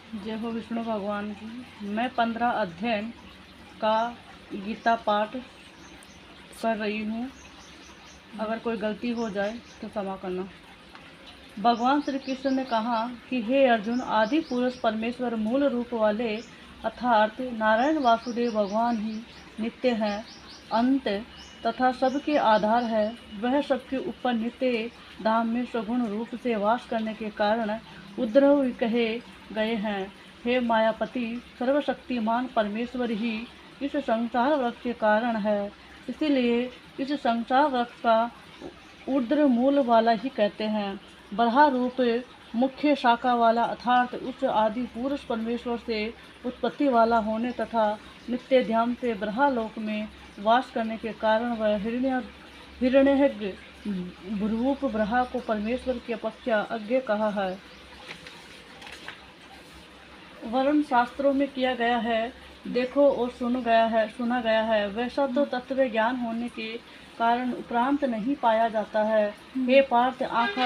जय हो विष्णु भगवान की। मैं 15 अध्ययन का गीता पाठ कर रही हूँ। अगर कोई गलती हो जाए तो क्षमा करना। भगवान श्री कृष्ण ने कहा कि हे अर्जुन, आदि पुरुष परमेश्वर मूल रूप वाले अर्थात नारायण वासुदेव भगवान ही नित्य हैं, अंत तथा सबके आधार है। वह सबके ऊपर नित्य धाम में सगुण रूप से वास करने के कारण उद्धव कहे गए हैं। हे मायापति, सर्वशक्तिमान परमेश्वर ही इस संसार वृक्ष के कारण है। इसीलिए इस संसार वृक्ष का ऊर्ध्व मूल वाला ही कहते हैं। बरहा रूप मुख्य शाखा वाला अर्थात उच्च आदि पुरुष परमेश्वर से उत्पत्ति वाला होने तथा नित्य ध्यान से ब्रह्मा लोक में वास करने के कारण वह हिरण्यज्ञ रूप ब्रह्मा को परमेश्वर की अपेक्षा अज्ञ कहा है। वर्ण शास्त्रों में किया गया है, देखो और सुना गया है। वैसा तो तत्व ज्ञान होने के कारण उपरांत नहीं पाया जाता है। हे पार्थ, आँख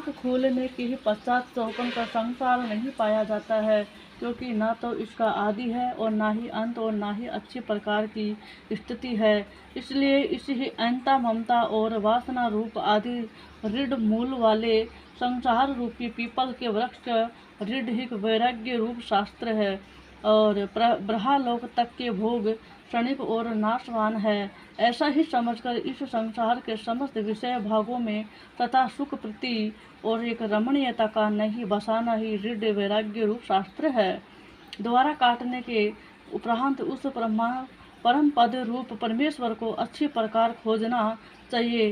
खोलने के ही पश्चात चौपन का संसार नहीं पाया जाता है, क्योंकि न तो इसका आदि है और न ही अंत और न ही अच्छी प्रकार की स्थिति है। इसलिए इसी अहंता, ममता और वासना रूप आदि ऋढ़ मूल वाले संसार रूपी पीपल के वृक्ष का ऋढ़ ही वैराग्य रूप शास्त्र है और ब्रह्मलोक तक के भोग क्षणिक और नाशवान है। ऐसा ही समझकर इस संसार के समस्त विषय भागों में तथा सुख प्रति और एक रमणीयता का नहीं बसाना ही ऋढ़ वैराग्य रूप शास्त्र है। द्वारा काटने के उपरांत उस परम पद रूप परमेश्वर को अच्छी प्रकार खोजना चाहिए।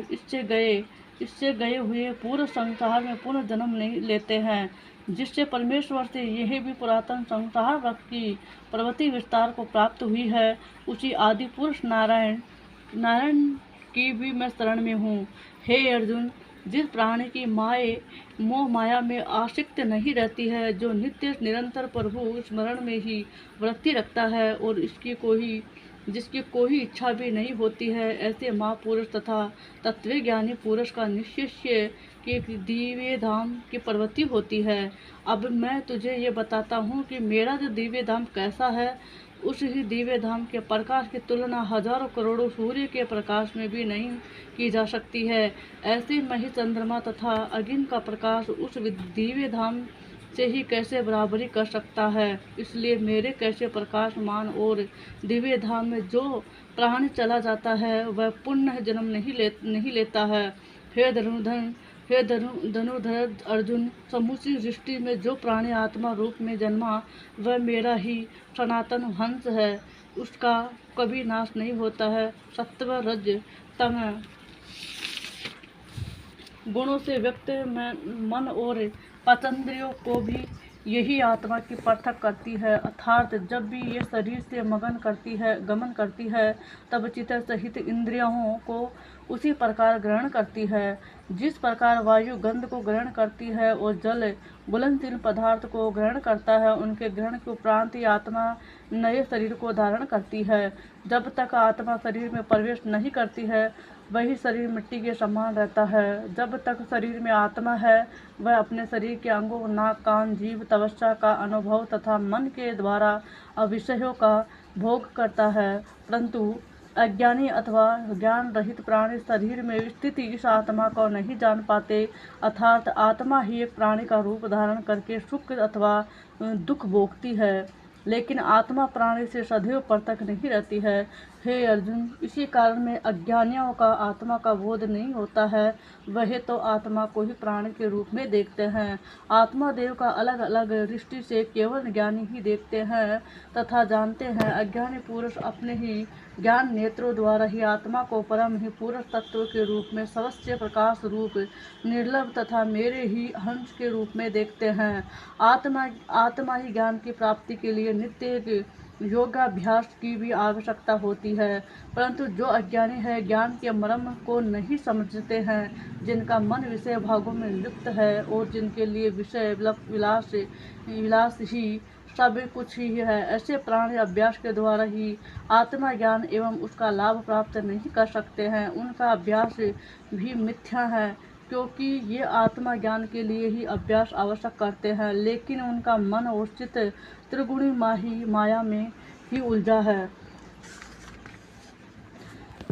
इससे गए हुए पूर्व संसार में पुनः जन्म नहीं लेते हैं, जिससे परमेश्वर से यह भी पुरातन संसार वृक्ष की प्रवृत्ति विस्तार को प्राप्त हुई है। उसी आदि पुरुष नारायण की भी मैं शरण में हूँ। हे अर्जुन, जिस प्राणी की मोह माया में आसक्त नहीं रहती है, जो नित्य निरंतर प्रभु स्मरण में ही वृत्ति रखता है और जिसकी कोई इच्छा भी नहीं होती है, ऐसे महापुरुष तथा तत्वज्ञानी पुरुष का निश्चय के दिव्य धाम की प्रवृत्ति होती है। अब मैं तुझे ये बताता हूँ कि मेरा जो दिव्य धाम कैसा है। उस ही दिव्य धाम के प्रकाश की तुलना हजारों करोड़ों सूर्य के प्रकाश में भी नहीं की जा सकती है। ऐसे में ही चंद्रमा तथा अग्नि का प्रकाश उस दिव्य धाम से ही कैसे बराबरी कर सकता है। इसलिए मेरे कैसे प्रकाशमान और दिव्य धाम में जो प्राणी चला जाता है, वह पुनः जन्म नहीं लेता है। हे धनुर्धर अर्जुन, समूची सृष्टि में जो प्राणी आत्मा रूप में जन्मा, वह मेरा ही सनातन हंस है। उसका कभी नाश नहीं होता है। सत्व रज तम गुणों से व्यक्त मन और पंचेंद्रियों को भी यही आत्मा की पृथक करती है। अर्थात जब भी ये शरीर से गमन करती है, तब चित्त सहित इंद्रियों को उसी प्रकार ग्रहण करती है। जिस प्रकार वायु गंध को ग्रहण करती है और जल घुलनशील पदार्थ को ग्रहण करता है, उनके ग्रहण के उपरांत ही आत्मा नए शरीर को धारण करती है। जब तक आत्मा शरीर में प्रवेश नहीं करती है, वही शरीर मिट्टी के समान रहता है। जब तक शरीर में आत्मा है, वह अपने शरीर के अंगों नाक, कान, जीभ, त्वचा का अनुभव तथा मन के द्वारा विषयों का भोग करता है। परंतु अज्ञानी अथवा ज्ञान रहित प्राणी शरीर में स्थित इस आत्मा को नहीं जान पाते। अर्थात आत्मा ही एक प्राणी का रूप धारण करके सुख अथवा दुख भोगती है, लेकिन आत्मा प्राणी से सदैव पृथक नहीं रहती है। हे अर्जुन, इसी कारण में अज्ञानियों का आत्मा का बोध नहीं होता है। वह तो आत्मा को ही प्राणी के रूप में देखते हैं। आत्मा देव का अलग अलग दृष्टि से केवल ज्ञानी ही देखते हैं तथा जानते हैं। अज्ञानी पुरुष अपने ही ज्ञान नेत्रों द्वारा ही आत्मा को परम ही पुरुष तत्व के रूप में सर्वस्व प्रकाश रूप निर्लभ तथा मेरे ही हंस के रूप में देखते हैं। आत्मा ही ज्ञान की प्राप्ति के लिए नित्य योगाभ्यास की भी आवश्यकता होती है। परंतु जो अज्ञानी है, ज्ञान के मर्म को नहीं समझते हैं, जिनका मन विषय भागों में लिप्त है और जिनके लिए विषय विलास ही सब कुछ ही है, ऐसे प्राणी अभ्यास के द्वारा ही आत्मा ज्ञान एवं उसका लाभ प्राप्त नहीं कर सकते हैं। उनका अभ्यास भी मिथ्या है। क्योंकि ये आत्मा ज्ञान के लिए ही अभ्यास आवश्यक करते हैं, लेकिन उनका मन और चित्त त्रिगुणी माया में ही उलझा है।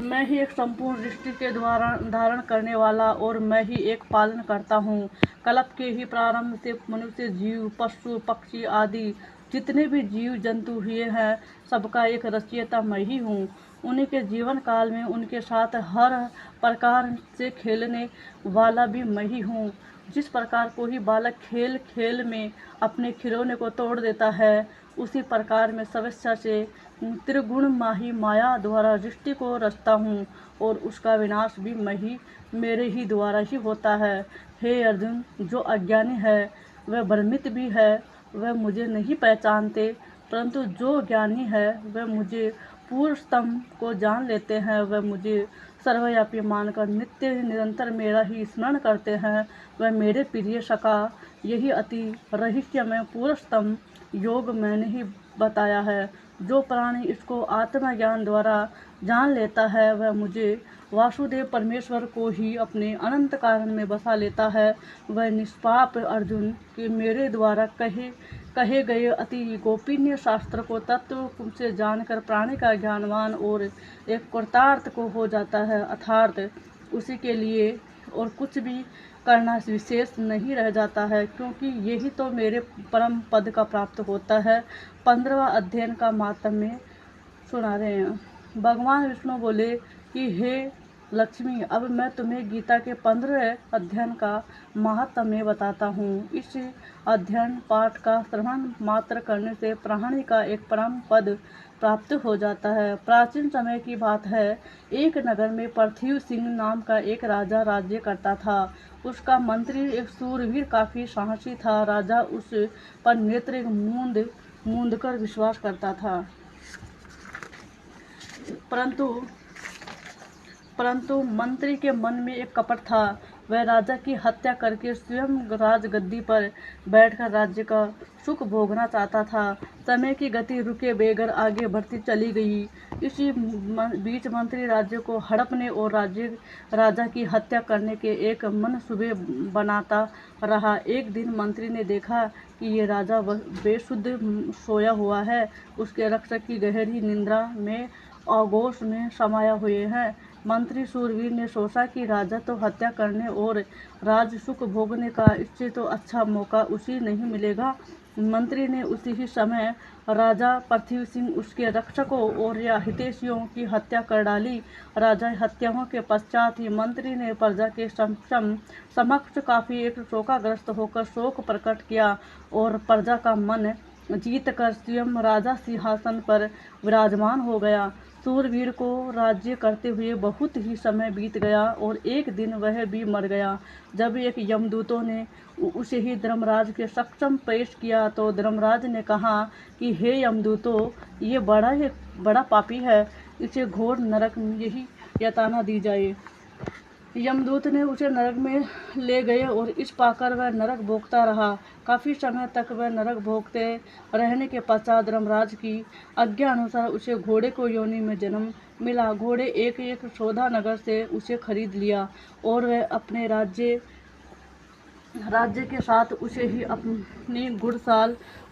मैं ही एक संपूर्ण सृष्टि के द्वारा धारण करने वाला और मैं ही एक पालन करता हूँ। कल्प के ही प्रारंभ से मनुष्य, जीव, पशु, पक्षी आदि जितने भी जीव जंतु हुए हैं, सबका एक रचयिता मैं ही हूँ। उन्हीं के जीवन काल में उनके साथ हर प्रकार से खेलने वाला भी मैं ही हूँ। जिस प्रकार कोई बालक खेल खेल में अपने खिलौने को तोड़ देता है, उसी प्रकार मैं स्वेच्छा से त्रिगुण माया द्वारा सृष्टि को रचता हूँ और उसका विनाश भी मेरे ही द्वारा ही होता है। हे अर्जुन, जो अज्ञानी है वह भ्रमित भी है, वह मुझे नहीं पहचानते, परंतु जो ज्ञानी है वह मुझे पूर्णतम को जान लेते हैं। वह मुझे सर्वव्यापी मानकर नित्य निरंतर मेरा ही स्मरण करते हैं। वह मेरे प्रिय सखा, यही अति रहस्यमय पुरुषोत्तम योग मैंने ही बताया है। जो प्राणी इसको आत्मज्ञान द्वारा जान लेता है, वह मुझे वासुदेव परमेश्वर को ही अपने अनंत कारण में बसा लेता है। वह निष्पाप अर्जुन के मेरे द्वारा कहे गए अति गोपनीय शास्त्र को तत्व से जानकर प्राणी का ज्ञानवान और एक कृतार्थ को हो जाता है। अर्थात उसी के लिए और कुछ भी करना विशेष नहीं रह जाता है, क्योंकि यही तो मेरे परम पद का प्राप्त होता है। 15वां अध्ययन का मातम्य सुना रहे हैं। भगवान विष्णु बोले कि हे लक्ष्मी, अब मैं तुम्हें गीता के 15वें अध्ययन का महात्म्य बताता हूँ। इस अध्ययन पाठ का श्रवण मात्र करने से प्राणी का एक परम पद प्राप्त हो जाता है। प्राचीन समय की बात है, एक नगर में पृथ्वी सिंह नाम का एक राजा राज्य करता था। उसका मंत्री एक सूरवीर काफी साहसी था। राजा उस पर नेत्र मूंद कर विश्वास करता था, परंतु मंत्री के मन में एक कपट था। वह राजा की हत्या करके स्वयं राजगद्दी पर बैठकर राज्य का सुख भोगना चाहता था। समय की गति रुके बगैर आगे बढ़ती चली गई। इसी बीच मंत्री राज्य को हड़पने और राजा की हत्या करने के एक मनसूबे बनाता रहा। एक दिन मंत्री ने देखा कि ये राजा बेसुध सोया हुआ है। उसके रक्षक की गहरी निद्रा में आगोश में समाया हुए हैं। मंत्री सूरवीर ने सोचा कि राजा तो हत्या करने और राज सुख भोगने का, इससे तो अच्छा मौका उसी नहीं मिलेगा। मंत्री ने उसी ही समय राजा पृथ्वी सिंह, उसके रक्षकों और या हितैषियों की हत्या कर डाली। राजा हत्याओं के पश्चात ही मंत्री ने प्रजा के समक्ष काफी एक शोकाग्रस्त होकर शोक प्रकट किया और प्रजा का मन जीत कर स्वयं राजा सिंहासन पर विराजमान हो गया। सूरवीर को राज्य करते हुए बहुत ही समय बीत गया और एक दिन वह भी मर गया। जब एक यमदूतों ने उसे ही धर्मराज के सक्षम पेश किया तो धर्मराज ने कहा कि हे यमदूतों, ये बड़ा पापी है, इसे घोर नरक में यही यातना दी जाए। यमदूत ने उसे नरक में ले गए और इस पाकर वह नरक भोगता रहा। काफी समय तक वह नरक भोगते रहने के पश्चात धर्मराज की आज्ञा अनुसार उसे घोड़े को योनि में जन्म मिला। घोड़े एक शोधा नगर से उसे खरीद लिया और वह अपने राज्य के साथ उसे ही अपनी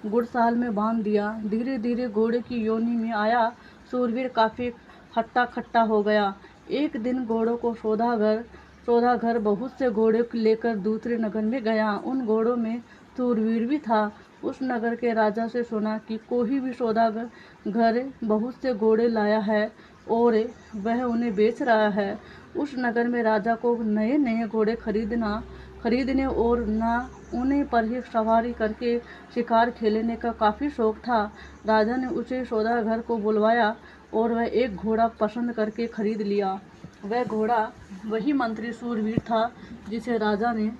गुड़साल में बांध दिया। धीरे धीरे घोड़े की योनि में आया सूरवीर काफी हट्टा खट्टा हो गया। एक दिन घोड़ों को सौदागर बहुत से घोड़े लेकर दूसरे नगर में गया। उन घोड़ों में सूरवीर भी था। उस नगर के राजा से सुना कि कोई भी सौदागर बहुत से घोड़े लाया है और वह उन्हें बेच रहा है। उस नगर में राजा को नए नए घोड़े खरीदने और न उन्हीं पर ही सवारी करके शिकार खेलने का काफी शौक था। राजा ने उसे सौदागर को बुलवाया और वह एक घोड़ा पसंद करके खरीद लिया। वह घोड़ा वही मंत्री सूरवीर था जिसे राजा ने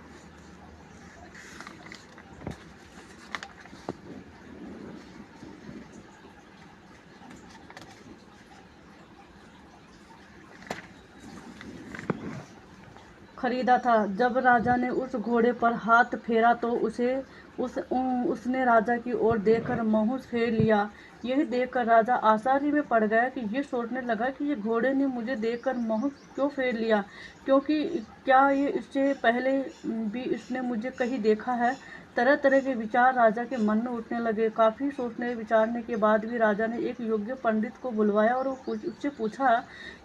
खरीदा था। जब राजा ने उस घोड़े पर हाथ फेरा तो उसने राजा की ओर देखकर मुँह फेर लिया। यही देखकर राजा आश्चर्य में पड़ गया कि ये सोचने लगा कि ये घोड़े ने मुझे देखकर मुँह क्यों फेर लिया, क्योंकि क्या ये इससे पहले भी इसने मुझे कहीं देखा है। तरह तरह के विचार राजा के मन में उठने लगे। काफ़ी सोचने विचारने के बाद भी राजा ने एक योग्य पंडित को बुलवाया और उससे पूछा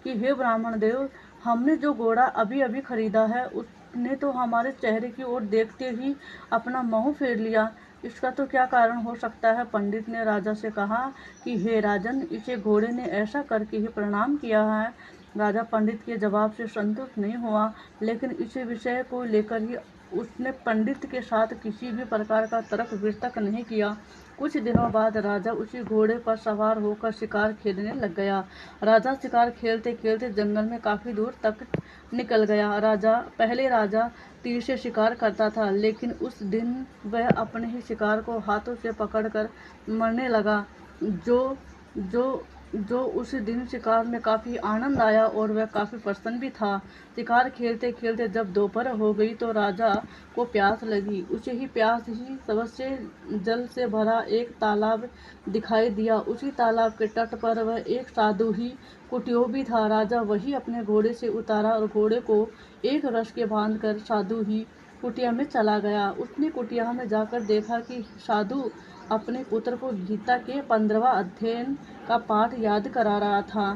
कि हे ब्राह्मण देव, हमने जो घोड़ा अभी अभी खरीदा है उसने तो हमारे चेहरे की ओर देखते ही अपना मुँह फेर लिया। इसका तो क्या कारण हो सकता है। पंडित ने राजा से कहा कि हे राजन, इसे घोड़े ने ऐसा करके ही प्रणाम किया है। राजा पंडित के जवाब से संतुष्ट नहीं हुआ, लेकिन इसी विषय को लेकर ही उसने पंडित के साथ किसी भी प्रकार का तर्क वितर्क नहीं किया। कुछ दिनों बाद राजा उसी घोड़े पर सवार होकर शिकार खेलने लग गया। राजा शिकार खेलते खेलते जंगल में काफ़ी दूर तक निकल गया। पहले राजा तीर से शिकार करता था, लेकिन उस दिन वह अपने ही शिकार को हाथों से पकड़कर मरने लगा। जो जो जो उस दिन शिकार में काफ़ी आनंद आया और वह काफ़ी प्रसन्न भी था। शिकार खेलते खेलते जब दोपहर हो गई तो राजा को प्यास लगी। उसे ही प्यास ही सबसे जल से भरा एक तालाब दिखाई दिया। उसी तालाब के तट पर वह एक साधु ही कुटिया भी था। राजा वही अपने घोड़े से उतारा और घोड़े को एक रस्से के बांधकर साधु ही कुटिया में चला गया। उसने कुटिया में जाकर देखा कि साधु अपने पुत्र को गीता के 15वां अध्याय का पाठ याद करा रहा था।